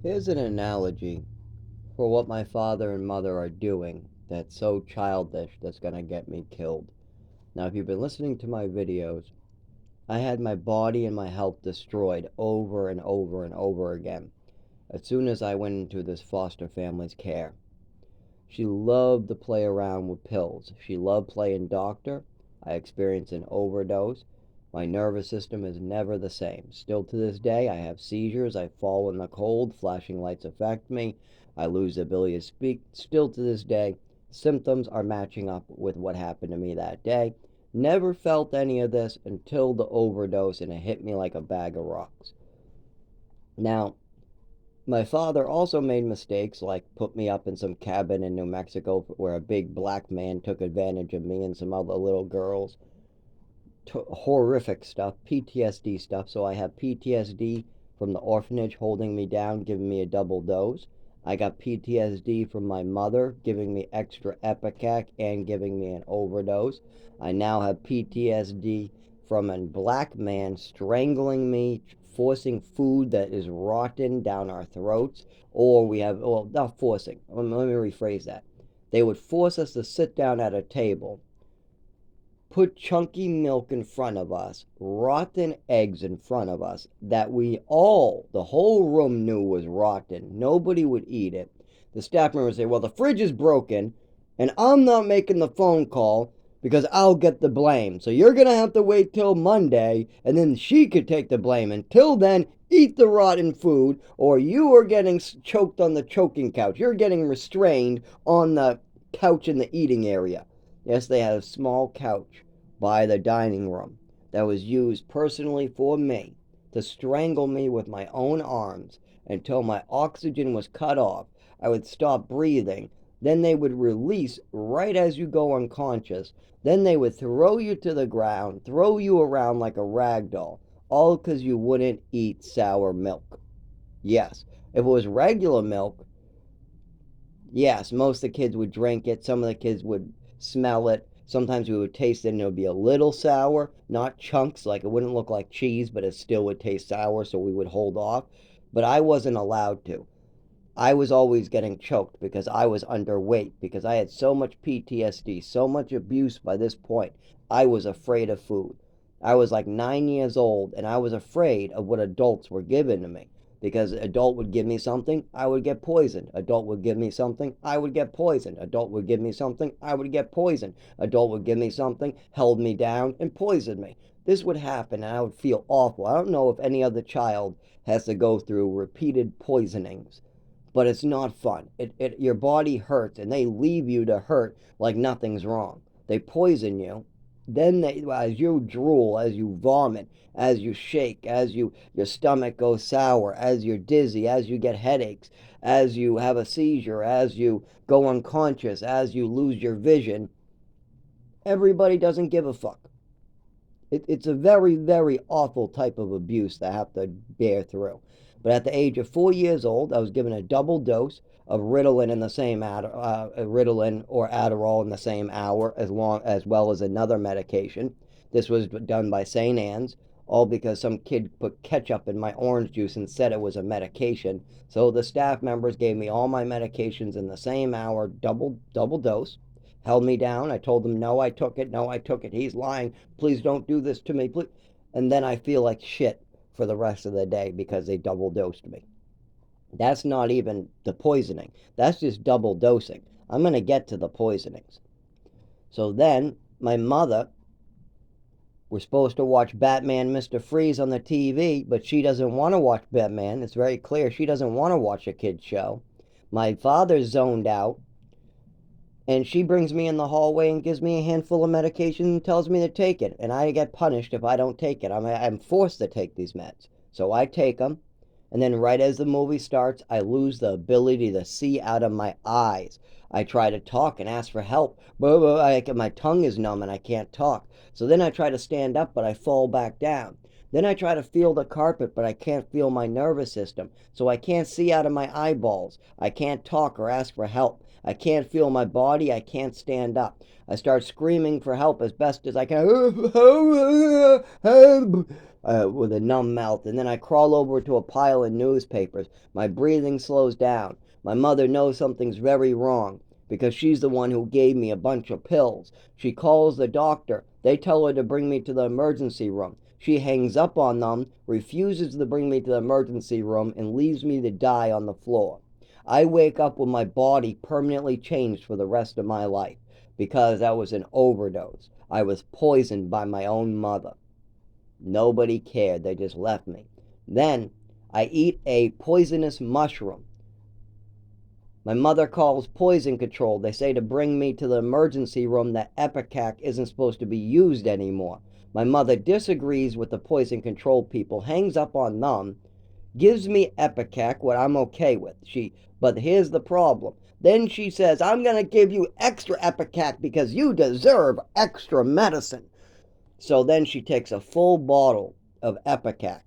Here's an analogy for what my father and mother are doing that's so childish that's gonna get me killed. Now, if you've been listening to my videos, I had my body and my health destroyed over and over and over again as soon as I went into this foster family's care. She loved to play around with pills. She loved playing doctor. I experienced an overdose. My nervous system is never the same. Still to this day, I have seizures. I fall in the cold. Flashing lights affect me. I lose the ability to speak. Still to this day, symptoms are matching up with what happened to me that day. Never felt any of this until the overdose, and it hit me like a bag of rocks. Now, my father also made mistakes, like put me up in some cabin in New Mexico where a big black man took advantage of me and some other little girls. Horrific stuff, PTSD stuff. So I have PTSD from the orphanage holding me down, giving me a double dose. I got PTSD from my mother giving me extra Epicac and giving me an overdose. I now have PTSD from a black man strangling me, forcing food that is rotten down our throats. Or we have, well, not forcing, let me rephrase that. They would force us to sit down at a table, put chunky milk in front of us, rotten eggs in front of us that the whole room knew was rotten. Nobody would eat it. The staff member would say, well, the fridge is broken and I'm not making the phone call because I'll get the blame. So you're going to have to wait till Monday and then she could take the blame. Until then, eat the rotten food or you are getting choked on the choking couch. You're getting restrained on the couch in the eating area. Yes, they had a small couch by the dining room that was used personally for me to strangle me with my own arms until my oxygen was cut off. I would stop breathing. Then they would release right as you go unconscious. Then they would throw you to the ground, throw you around like a rag doll, all because you wouldn't eat sour milk. Yes, if it was regular milk, yes, most of the kids would drink it. Some of the kids would smell it. Sometimes we would taste it and it would be a little sour, not chunks, like it wouldn't look like cheese, but it still would taste sour, so we would hold off. But I wasn't allowed to. I was always getting choked because I was underweight, because I had so much PTSD, so much abuse by this point. I was afraid of food. I was like 9 years old and I was afraid of what adults were giving to me. Because adult would give me something, I would get poisoned. Adult would give me something, I would get poisoned. Adult would give me something, I would get poisoned. Adult would give me something, held me down, and poisoned me. This would happen and I would feel awful. I don't know if any other child has to go through repeated poisonings, but it's not fun. Your body hurts and they leave you to hurt like nothing's wrong. They poison you. Then as you drool, as you vomit, as you shake, your stomach goes sour, as you're dizzy, as you get headaches, as you have a seizure, as you go unconscious, as you lose your vision, everybody doesn't give a fuck. It's a very, very awful type of abuse that I have to bear through. But at the age of 4 years old, I was given a double dose of Ritalin in the same Ritalin or Adderall in the same hour, as well as another medication. This was done by St. Anne's, all because some kid put ketchup in my orange juice and said it was a medication. So the staff members gave me all my medications in the same hour, double dose, held me down. I told them, no, I took it. No, I took it. He's lying. Please don't do this to me. Please. And then I feel like shit for the rest of the day because they double dosed me. That's not even the poisoning. That's just double dosing. I'm going to get to the poisonings. So then my mother, we're supposed to watch Batman Mr. Freeze on the TV, but she doesn't want to watch Batman. It's very clear she doesn't want to watch a kid's show. My father's zoned out, and she brings me in the hallway and gives me a handful of medication and tells me to take it. And I get punished if I don't take it. I'm forced to take these meds. So I take them. And then right as the movie starts, I lose the ability to see out of my eyes. I try to talk and ask for help. My tongue is numb and I can't talk. So then I try to stand up, but I fall back down. Then I try to feel the carpet, but I can't feel my nervous system. So I can't see out of my eyeballs. I can't talk or ask for help. I can't feel my body. I can't stand up. I start screaming for help as best as I can with a numb mouth. And then I crawl over to a pile of newspapers. My breathing slows down. My mother knows something's very wrong because she's the one who gave me a bunch of pills. She calls the doctor. They tell her to bring me to the emergency room. She hangs up on them, refuses to bring me to the emergency room, and leaves me to die on the floor. I wake up with my body permanently changed for the rest of my life because that was an overdose. I was poisoned by my own mother. Nobody cared. They just left me. Then I eat a poisonous mushroom. My mother calls poison control. They say to bring me to the emergency room that Ipecac isn't supposed to be used anymore. My mother disagrees with the poison control people, hangs up on them, gives me Ipecac, what I'm okay with. But here's the problem. Then she says, I'm going to give you extra Ipecac because you deserve extra medicine. So then she takes a full bottle of Ipecac.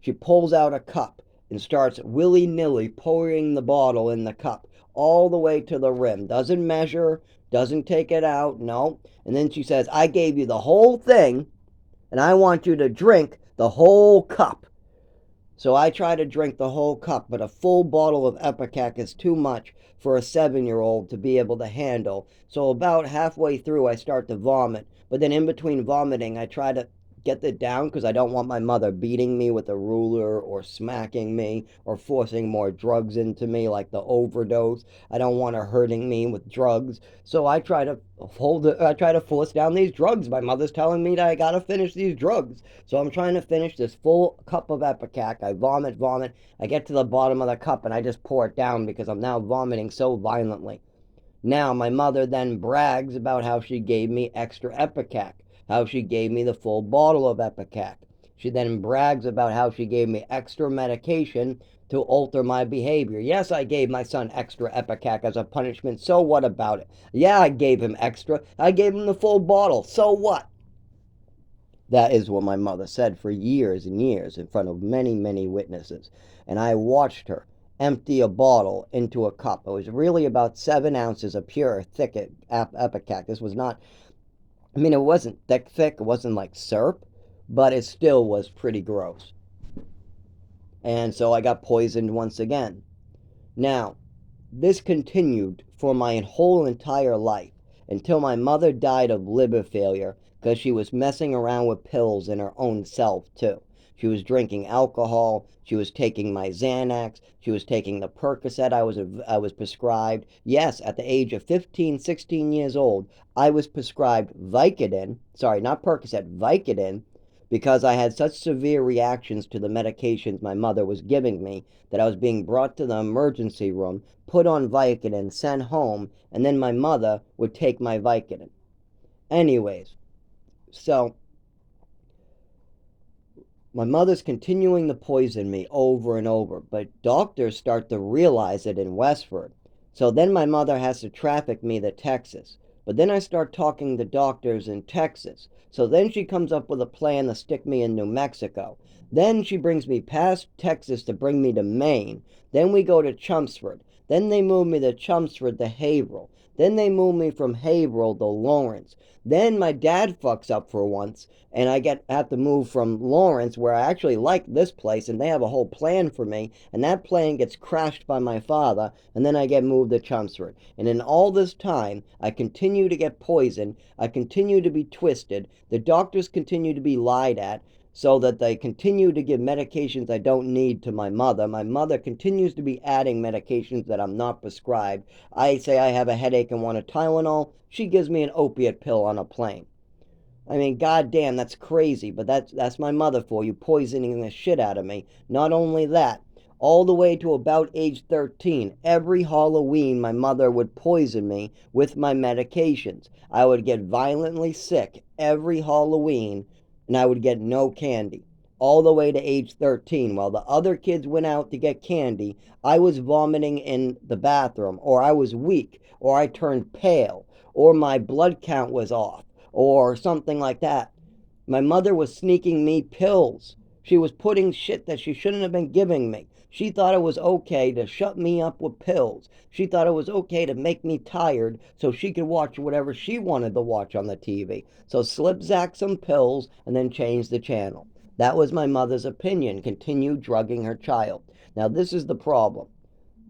She pulls out a cup and starts willy-nilly pouring the bottle in the cup all the way to the rim. Doesn't measure, doesn't take it out, no. And then she says, I gave you the whole thing, and I want you to drink the whole cup. So I try to drink the whole cup, but a full bottle of Ipecac is too much for a 7-year-old to be able to handle. So about halfway through, I start to vomit. But then in between vomiting, I try to get it down because I don't want my mother beating me with a ruler or smacking me or forcing more drugs into me like the overdose. I don't want her hurting me with drugs. So I try to force down these drugs. My mother's telling me that I gotta finish these drugs. So I'm trying to finish this full cup of Ipecac. I vomit. I get to the bottom of the cup and I just pour it down because I'm now vomiting so violently. Now my mother then brags about how she gave me extra Ipecac, how she gave me the full bottle of Ipecac. She then brags about how she gave me extra medication to alter my behavior. Yes, I gave my son extra Ipecac as a punishment. So what about it? Yeah, I gave him extra. I gave him the full bottle. So what? That is what my mother said for years and years in front of many, many witnesses. And I watched her empty a bottle into a cup. It was really about 7 ounces of pure, thick Ipecac. This was not, it wasn't thick, it wasn't like syrup, but it still was pretty gross. And so I got poisoned once again. Now, this continued for my whole entire life until my mother died of liver failure because she was messing around with pills in her own self, too. She was drinking alcohol. She was taking my Xanax. She was taking the Percocet I was prescribed. Yes, at the age of 15, 16 years old, I was prescribed Vicodin. Sorry, not Percocet, Vicodin, because I had such severe reactions to the medications my mother was giving me that I was being brought to the emergency room, put on Vicodin, sent home, and then my mother would take my Vicodin. Anyways, so my mother's continuing to poison me over and over, but doctors start to realize it in Westford. So then my mother has to traffic me to Texas. But then I start talking to doctors in Texas. So then she comes up with a plan to stick me in New Mexico. Then she brings me past Texas to bring me to Maine. Then we go to Chelmsford. Then they move me to Chelmsford to Haverhill. Then they move me from Haverhill to Lawrence. Then my dad fucks up for once, and I have to move from Lawrence, where I actually like this place, and they have a whole plan for me, and that plan gets crashed by my father, and then I get moved to Chelmsford. And in all this time, I continue to get poisoned, I continue to be twisted, the doctors continue to be lied at, so that they continue to give medications I don't need to my mother. My mother continues to be adding medications that I'm not prescribed. I say I have a headache and want a Tylenol. She gives me an opiate pill on a plane. Goddamn, that's crazy, but that's my mother for you, poisoning the shit out of me. Not only that, all the way to about age 13, every Halloween my mother would poison me with my medications. I would get violently sick every Halloween, and I would get no candy. All the way to age 13. While the other kids went out to get candy, I was vomiting in the bathroom, or I was weak, or I turned pale, or my blood count was off, or something like that. My mother was sneaking me pills She was putting shit that she shouldn't have been giving me. She thought it was okay to shut me up with pills. She thought it was okay to make me tired so she could watch whatever she wanted to watch on the TV. So slip Zach some pills and then change the channel. That was my mother's opinion. Continue drugging her child. Now this is the problem.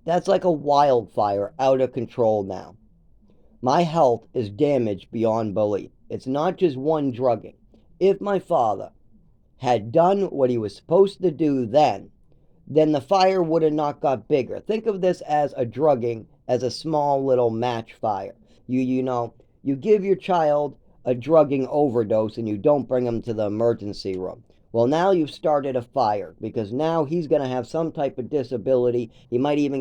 That's like a wildfire out of control now. My health is damaged beyond belief. It's not just one drugging. If my father had done what he was supposed to do then the fire would have not got bigger. Think of this as a drugging, as a small little match fire. You give your child a drugging overdose and you don't bring him to the emergency room. Well, now you've started a fire because now he's going to have some type of disability. He might even